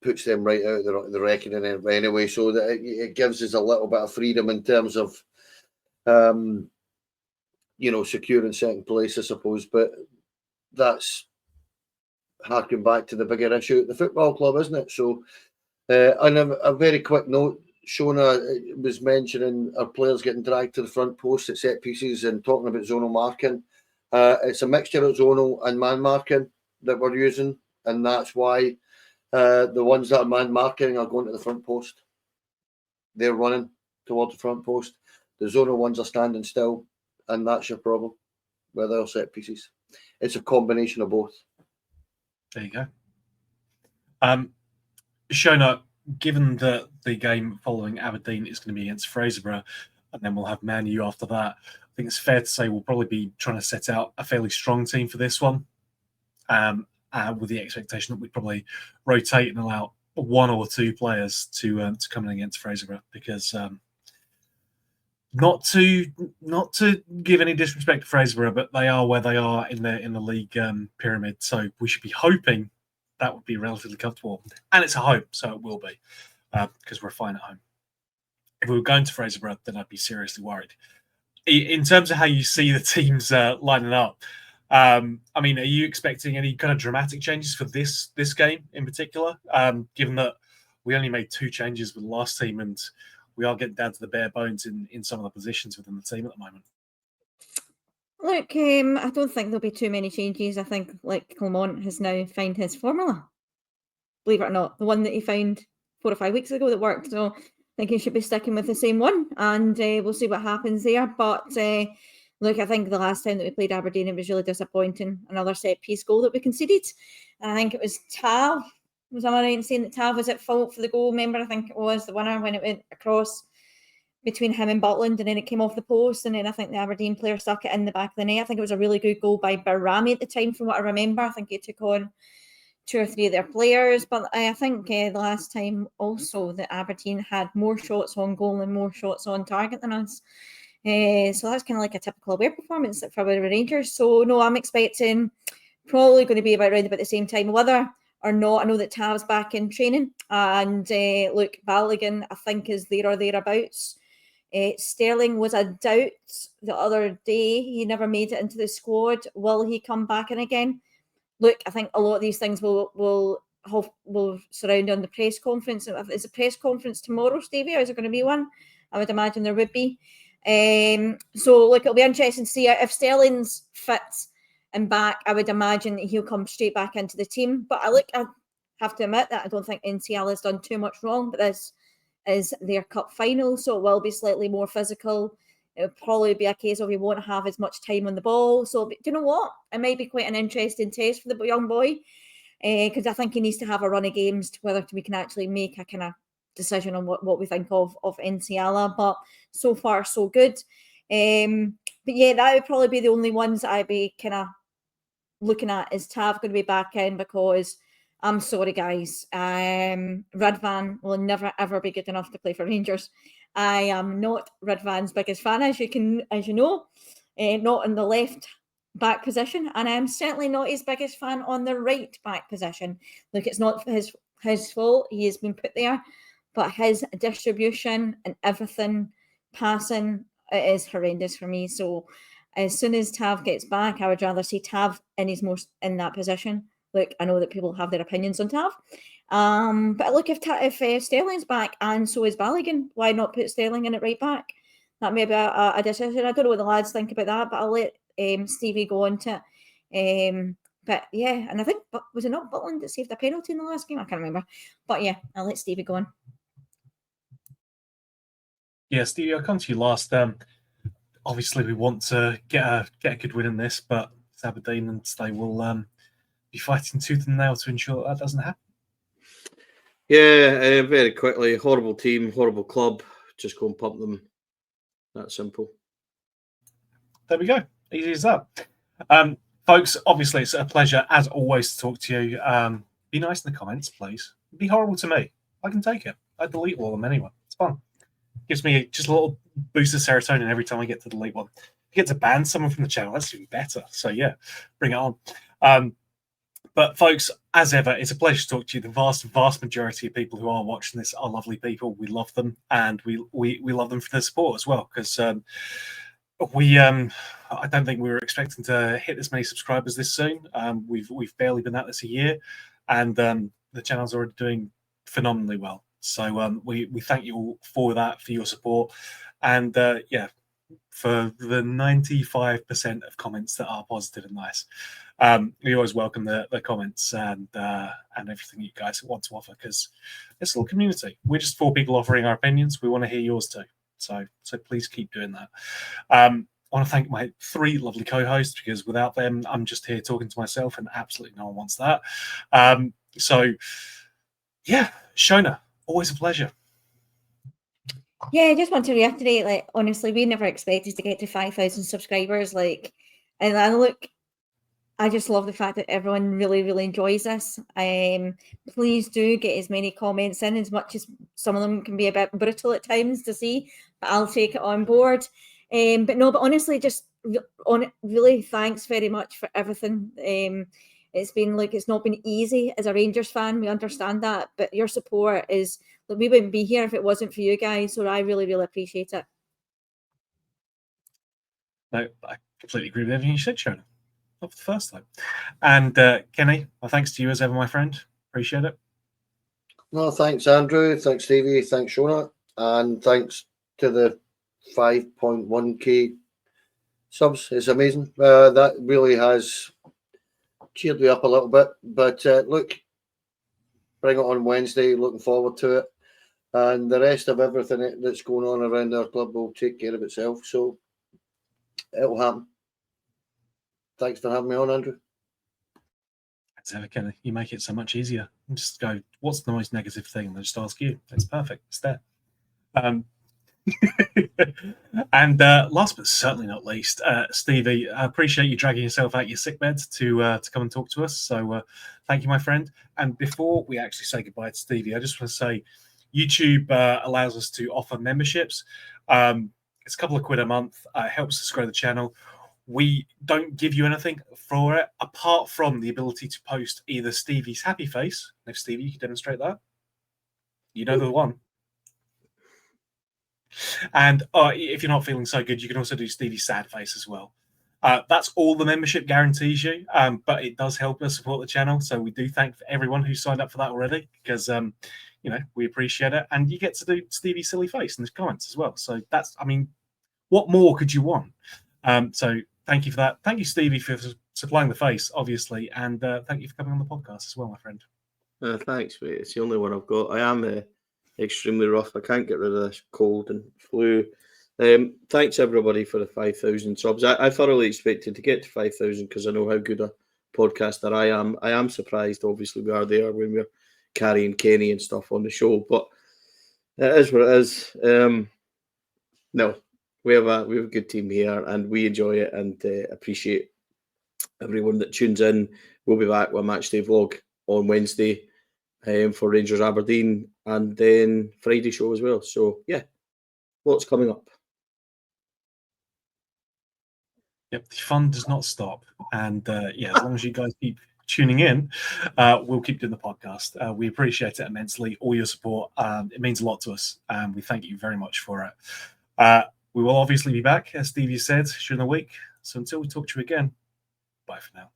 puts them right out of the reckoning anyway, so that it gives us a little bit of freedom in terms of, securing second place, I suppose. But that's harking back to the bigger issue at the football club, isn't it? So, on a very quick note, Shona was mentioning our players getting dragged to the front post at set pieces and talking about zonal marking. It's a mixture of zonal and man marking that we're using, and that's why the ones that are man marking are going to the front post. They're running toward the front post. The zonal ones are standing still, and that's your problem with our set pieces. It's a combination of both. There you go. Shona, given that the game following Aberdeen is going to be against Fraserburgh, and then we'll have Man U after that, I think it's fair to say we'll probably be trying to set out a fairly strong team for this one, with the expectation that we'd probably rotate and allow 1 or 2 players to come in against Fraserburgh, because not to give any disrespect to Fraserburgh, but they are where they are in the league pyramid, so we should be hoping that would be relatively comfortable. And it's a hope, so it will be, because we're fine at home. If we were going to Fraserburgh, then I'd be seriously worried. In terms of how you see the teams lining up, I mean, are you expecting any kind of dramatic changes for this game in particular, given that we only made 2 changes with the last team and we are getting down to the bare bones in some of the positions within the team at the moment? Look, I don't think there'll be too many changes. I think, like, Clement has now found his formula. Believe it or not, the one that he found 4 or 5 weeks ago that worked. So I think he should be sticking with the same one, and we'll see what happens there. But look, I think the last time that we played Aberdeen, it was really disappointing. Another set-piece goal that we conceded. And I think it was Tav. Was I right in saying that Tav was at fault for the goal? Remember, I think it was the winner when it went across between him and Butland, and then it came off the post, and then I think the Aberdeen player stuck it in the back of the net. I think it was a really good goal by Barami at the time, from what I remember. I think he took on 2 or 3 of their players, but I think the last time also that Aberdeen had more shots on goal and more shots on target than us. So that's kind of like a typical away performance for the Rangers. So no, I'm expecting probably going to be about the same time. Whether or not, I know that Tav's back in training, and look, Balogun I think is there or thereabouts. Sterling was a doubt the other day. He never made it into the squad. Will he come back in again? Look, I think a lot of these things will surround on the press conference. Is a press conference tomorrow, Stevie, or is there going to be one? I would imagine there would be. So look, it'll be interesting to see if Sterling's fit and back. I would imagine that he'll come straight back into the team. But I have to admit that I don't think NCL has done too much wrong, but this is their cup final, so it will be slightly more physical. it'll probably be a case of he won't have as much time on the ball. So, but do you know what? It might be quite an interesting test for the young boy, because I think he needs to have a run of games to whether we can actually make a kind of decision on what we think of Nsiala. But so far, so good. But yeah, that would probably be the only ones that I'd be kind of looking at. Is Tav going to be back in? Because I'm sorry, guys, Radvan will never ever be good enough to play for Rangers. I am not Radvan's biggest fan, as you know, not in the left back position, and I'm certainly not his biggest fan on the right back position. Look, it's not his fault; he has been put there, but his distribution and everything, passing, it is horrendous for me. So, as soon as Tav gets back, I would rather see Tav in that position. Look, I know that people have their opinions on Tav. But look, if Sterling's back and so is Balogun, why not put Sterling in at right back? That may be a decision. I don't know what the lads think about that, but I'll let Stevie go on to it. But yeah, and I think, was it not Butland that saved a penalty in the last game? I can't remember. But yeah, I'll let Stevie go on. Yeah, Stevie, I'll come to you last. Obviously, we want to get a good win in this, but Aberdeen, and they will be fighting tooth and nail to ensure that doesn't happen. Yeah, very quickly. Horrible team, horrible club. Just go and pump them. That simple. There we go. Easy as that. Folks, obviously, it's a pleasure, as always, to talk to you. Be nice in the comments, please. Be horrible to me. I can take it. I delete all of them anyway. It's fun. Gives me just a little boost of serotonin every time I get to delete one. If you get to ban someone from the channel, that's even better. So, yeah, bring it on. But folks, as ever, it's a pleasure to talk to you. The vast majority of people who are watching this are lovely people. We love them, and we love them for their support as well. Because I don't think we were expecting to hit this many subscribers this soon. We've barely been at this a year, and the channel's already doing phenomenally well. So we thank you all for that, for your support, and yeah, for the 95% of comments that are positive and nice. We always welcome the comments and everything you guys want to offer, because it's a little community. We're just four people offering our opinions. We want to hear yours too. So please keep doing that. I want to thank my three lovely co-hosts, because without them, I'm just here talking to myself, and absolutely no one wants that. So yeah, Shona, always a pleasure. Yeah, I just want to reiterate, like, honestly, we never expected to get to 5,000 subscribers. Like, and look, I just love the fact that everyone really, really enjoys this. Please do get as many comments in, as much as some of them can be a bit brutal at times to see, but I'll take it on board. But honestly, just really thanks very much for everything. It's been like, it's not been easy as a Rangers fan. We understand that, but your support is, like, we wouldn't be here if it wasn't for you guys. So I really, really appreciate it. No, I completely agree with everything you said, Shona. Not for the first time. And Kenny, well, thanks to you as ever, my friend. Appreciate it. No, thanks, Andrew. Thanks, Stevie. Thanks, Shona. And thanks to the 5.1k subs. It's amazing. That really has cheered me up a little bit. But look, bring it on Wednesday. Looking forward to it. And the rest of everything that's going on around our club will take care of itself. So it'll happen. Thanks for having me on, Andrew. Thanks, ever, Kenny. You make it so much easier. You just go, what's the most negative thing? And they just ask you. It's perfect. It's there. And last but certainly not least, Stevie, I appreciate you dragging yourself out your sickbed to come and talk to us. So thank you, my friend. And before we actually say goodbye to Stevie, I just want to say YouTube allows us to offer memberships. It's a couple of quid a month. It helps us grow the channel. We don't give you anything for it, apart from the ability to post either Stevie's happy face. If Stevie, you can demonstrate that. You know the one. And if you're not feeling so good, you can also do Stevie's sad face as well. That's all the membership guarantees you, but it does help us support the channel. So we do thank everyone who signed up for that already, because we appreciate it. And you get to do Stevie's silly face in the comments as well. So that's, I mean, what more could you want? So thank you for that. Thank you, Stevie, for supplying the face, obviously, and thank you for coming on the podcast as well, my friend. Thanks, mate. It's the only one I've got. I am extremely rough. I can't get rid of this cold and flu Thanks everybody for the 5,000 subs. I thoroughly expected to get to 5,000 because I know how good a podcaster I am. I am surprised, obviously, we are there when we're carrying Kenny and stuff on the show, but it is what it is. No, we have a good team here, and we enjoy it and appreciate everyone that tunes in. We'll be back with a matchday vlog on Wednesday for Rangers Aberdeen, and then Friday show as well. So yeah, lots coming up. Yep, the fun does not stop. And yeah, as long as you guys keep tuning in, we'll keep doing the podcast. We appreciate it immensely, all your support. It means a lot to us, and we thank you very much for it. We will obviously be back, as Stevie said, during the week. So until we talk to you again, bye for now.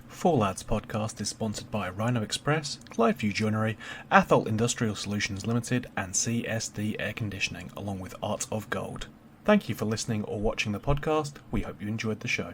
Four Lads podcast is sponsored by Rhino Express, Clyde Joinery, Athol Industrial Solutions Limited, and CSD Air Conditioning, along with Art of Gold. Thank you for listening or watching the podcast. We hope you enjoyed the show.